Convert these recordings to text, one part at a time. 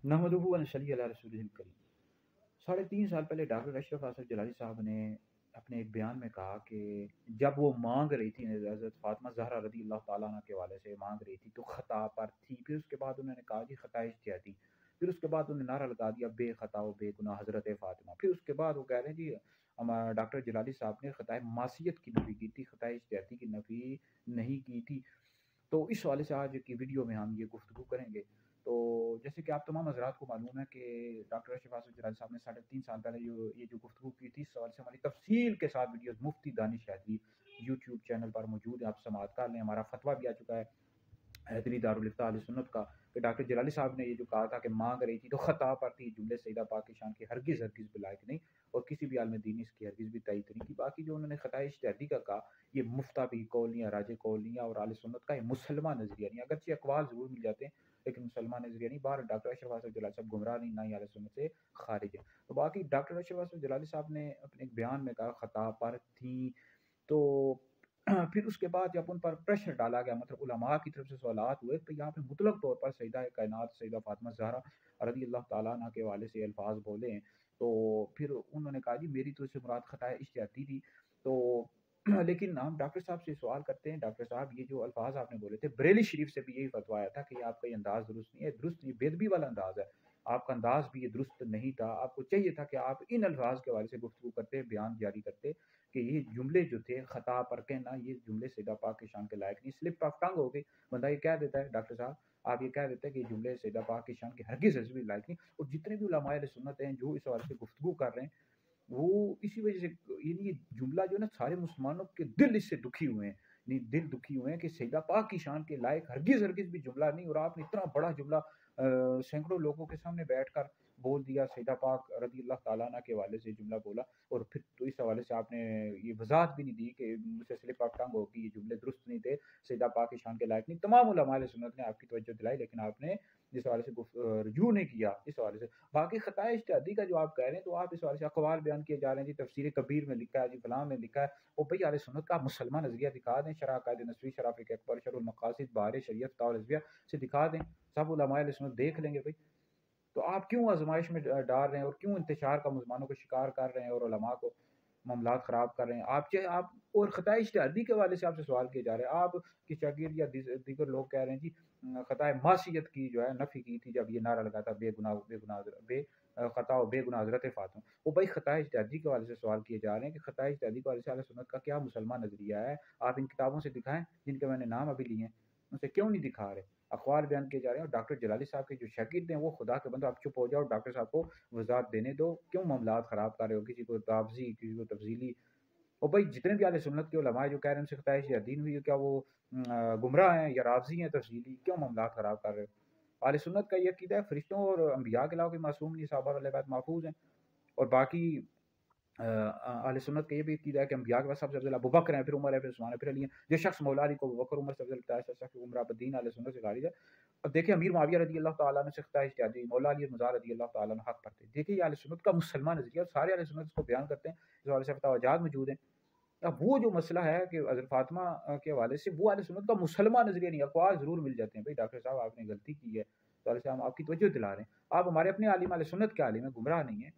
نحمدہ و نصلی علی رسولہ الکریم۔ 3.5 سال پہلے ڈاکٹر اشرف آصف جلالی صاحب نے اپنے ایک بیان میں کہا کہ جب وہ مانگ رہی تھی حضرت فاطمہ زہرا رضی اللہ تعالیٰ عنہ کے حوالے سے مانگ رہی تھی تو خطا پر تھی، پھر اس کے بعد انہوں نے کہا جی خطا اجتہادی، پھر اس کے بعد انہوں نے نعرہ لگا دیا بے خطا و بے گناہ حضرت فاطمہ، پھر اس کے بعد وہ کہہ رہے ہیں جی ہمارا ڈاکٹر جلالی صاحب نے خطا معصیت کی نفی کی تھی، خطا اجتہادی کی نفی نہیں کی تھی۔ تو اس حوالے سے آج کی ویڈیو میں ہم یہ گفتگو کریں گے۔ تو جیسے کہ آپ تمام حضرات کو معلوم ہے کہ ڈاکٹر اشرف آصف جلالی صاحب نے 3.5 سال پہلے یہ جو گفتگو کی تھی، اس سوال سے ہماری تفصیل کے ساتھ ویڈیوز مفتی دانش شاذلی یوٹیوب چینل پر موجود ہے، آپ سماعت کر لیں۔ ہمارا فتویٰ بھی آ چکا ہے حیدری دارالفتاء اہل سنت کا کہ ڈاکٹر جلالی صاحب نے یہ جو کہا تھا کہ مانگ رہی تھی تو خطا پر تھی، جملے سیدہ پاک کی شان کے ہرگز بھی لائق نہیں، اور کسی بھی عالم دین اس کی ہرگز بھی تائید نہیں کی۔ باقی جو انہوں نے خطا اجتہادی کا کہا، یہ مفتابی قول نہیں ہے، راج قول نہیں ہے، اور اہل سنت کا یہ مسلمہ نظریہ نہیں ہے، اگرچہ اقوال ضرور مل جاتے ہیں لیکن مسلمان نظریہ نہیں۔ باہر ڈاکٹر اشرف آصف جلالی صاحب گمراہ نہیں، نہ ہی اہل سنت سے خارج ہے۔ تو باقی ڈاکٹر اشرف آصف جلالی صاحب نے اپنے ایک بیان میں کہا خطا پر تھی، تو پھر اس کے بعد جب ان پر پریشر ڈالا گیا، مطلب علماء کی طرف سے سوالات ہوئے، تو یہاں پہ مطلق طور پر سیدہ کائنات سیدہ فاطمہ زہرا رضی اللہ تعالیٰ عنہ کے حوالے سے الفاظ بولے ہیں، تو پھر انہوں نے کہا جی میری تو اس سے مراد خطا اجتہادی تھی۔ تو لیکن ہم ڈاکٹر صاحب سے سوال کرتے ہیں، ڈاکٹر صاحب یہ جو الفاظ آپ نے بولے تھے، بریلی شریف سے بھی یہی فتویٰ آیا تھا کہ آپ کا یہ انداز درست نہیں ہے، درست نہیں، بے ادبی والا انداز ہے، آپ کا انداز بھی یہ درست نہیں تھا، آپ کو چاہیے تھا کہ آپ ان الفاظ کے حوالے سے گفتگو کرتے، بیان جاری کرتے کہ یہ جملے جو تھے خطا پر کہنا، یہ جملے سیدہ پاک کی شان کے لائق نہیں، سلپ آف ٹنگ ہو گئی، بندہ یہ کہہ دیتا ہے ڈاکٹر صاحب، آپ یہ کہہ دیتے ہیں کہ یہ جملے سیدہ پاک کی شان کے ہرگز بھی لائق نہیں۔ اور جتنے بھی علماء اہل سنت ہیں جو اس حوالے سے گفتگو کر رہے ہیں، وہ اسی وجہ سے یعنی یہ جملہ جو ہے نا، سارے مسلمانوں کے دل اس سے دکھی ہوئے ہیں، یعنی دل دکھی ہوئے ہیں کہ سیدہ پاک کی شان کے لائق ہرگز بھی جملہ نہیں، اور آپ نے اتنا بڑا جملہ سینکڑوں لوگوں کے سامنے بیٹھ کر بول دیا، سیدہ پاک رضی اللہ تعالیٰ عنہ کے حوالے سے جملہ بولا، اور پھر تو اس حوالے سے آپ نے یہ وضاحت بھی نہیں دی کہ مجھ سے سلپ آف ٹنگ ہو کہ یہ جملے درست نہیں تھے، سیدہ پاک کی شان کے لائق نہیں۔ تمام علماء اہل سنت نے آپ کی توجہ دلائی، لیکن آپ نے اس حوالے سے رجوع نہیں کیا اس حوالے سے۔ باقی خطا اجتہادی کا جو آپ کہہ رہے ہیں، تو آپ اس حوالے سے اقوال بیان کیے جا رہے ہیں جی تفسیر کبیر میں لکھا ہے، جی فلاں میں لکھا ہے، اور بھائی اہل سنت کا آپ مسلمان نظریہ دکھا دیں، شرح عقائد نسوی، شرح فقہ اکبر، شرح المقاصد، بہار شریعت، فتاوی الازویہ سے دکھا دیں، سب علماء اہل سنت دیکھ لیں گے بھائی۔ تو آپ کیوں آزمائش میں ڈال رہے ہیں، اور کیوں انتشار کا مسلمانوں کو شکار کر رہے ہیں اور علماء کو معاملات خراب کر رہے ہیں؟ آپ چاہے آپ اور خطا اجتہادی کے حوالے سے آپ سے سوال کیے جا رہے ہیں، آپ کی شاگرد یا دیگر لوگ کہہ رہے ہیں جی خطا معصیت کی جو ہے نفی کی تھی جب یہ نعرہ لگا تھا بے گناہ بے خطا و بے گناہ حضرت فاطمہ۔ وہ بھائی خطا اجتہادی کے حوالے سے سوال کیے جا رہے ہیں کہ خطا اجتہادی کے حوالے سے اہل سنت کا کیا مسلمان نظریہ ہے، آپ ان کتابوں سے دکھائیں جن کے میں نے نام ابھی لیے ہیں، ان سے کیوں نہیں دکھا رہے؟ اقوال بیان کیے جا رہے ہیں، اور ڈاکٹر جلالی صاحب کے جو شاگرد ہیں وہ خدا کے بندو آپ چپ ہو جاؤ، ڈاکٹر صاحب کو وضاحت دینے دو، کیوں معاملات خراب کر رہے ہو، کسی کو تافزی کسی کو تفضیلی؟ اور بھائی جتنے بھی اہل سنت کے علماء جو کہہ رہے ہیں ان سے خطا اجتہادی ہوئی ہے، کیا وہ گمراہ ہیں یا رافضی ہیں تفصیلی؟ کیوں معاملات خراب کر رہے ہو؟ اہل سنت کا یہ عقیدہ ہے فرشتوں اور انبیاء کے علاوہ کوئی معصوم نہیں، صحابہ علیہ بیت محفوظ ہیں، اور باقی اہل سنت کا یہ بھی عقیدہ ہے کہ انبیاء کے بعد سب سے افضل ابو بکر ہیں، پھر عمر ہے، پھر عثمان ہے، پھر علی ہیں۔ جو شخص مولا علی کو ابو بکر عمر سے افضل بتایا، ایسا شخص گمراہ بدین اہل سنت سے خارج ہے۔ اب دیکھیں امیر معاویہ رضی اللہ تعالیٰ عنہ سے خطا اجتہادی، مولا علی مزار رضی اللہ تعالیٰ عنہ حق پر تھے۔ دیکھیں یہ اہل سنت کا مسلمان نظریہ، اور سارے اہل سنت اس کو بیان کرتے ہیں، اس حوالے سے فتاوی جات موجود ہیں۔ اب وہ جو مسئلہ ہے کہ حضرت فاطمہ کے حوالے سے وہ اہل سنت کا مسلمان نظریہ نہیں، اقوال ضرور مل جاتے ہیں، بھائی ڈاکٹر صاحب آپ نے غلطی کی ہے، تو حوالے سے ہم آپ کی توجہ دلا رہے ہیں، آپ ہمارے اپنے عالم اہل سنت کے عالم ہیں، گمراہ نہیں ہیں،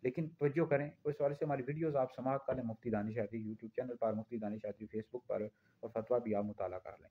لیکن توجہ کریں۔ اس حوالے سے ہماری ویڈیوز آپ سماعت کر لیں، مفتی دانش شاذلی یوٹیوب چینل پر، مفتی دانش شاذلی فیس بک پر، اور فتویٰ بھی آپ مطالعہ کر لیں۔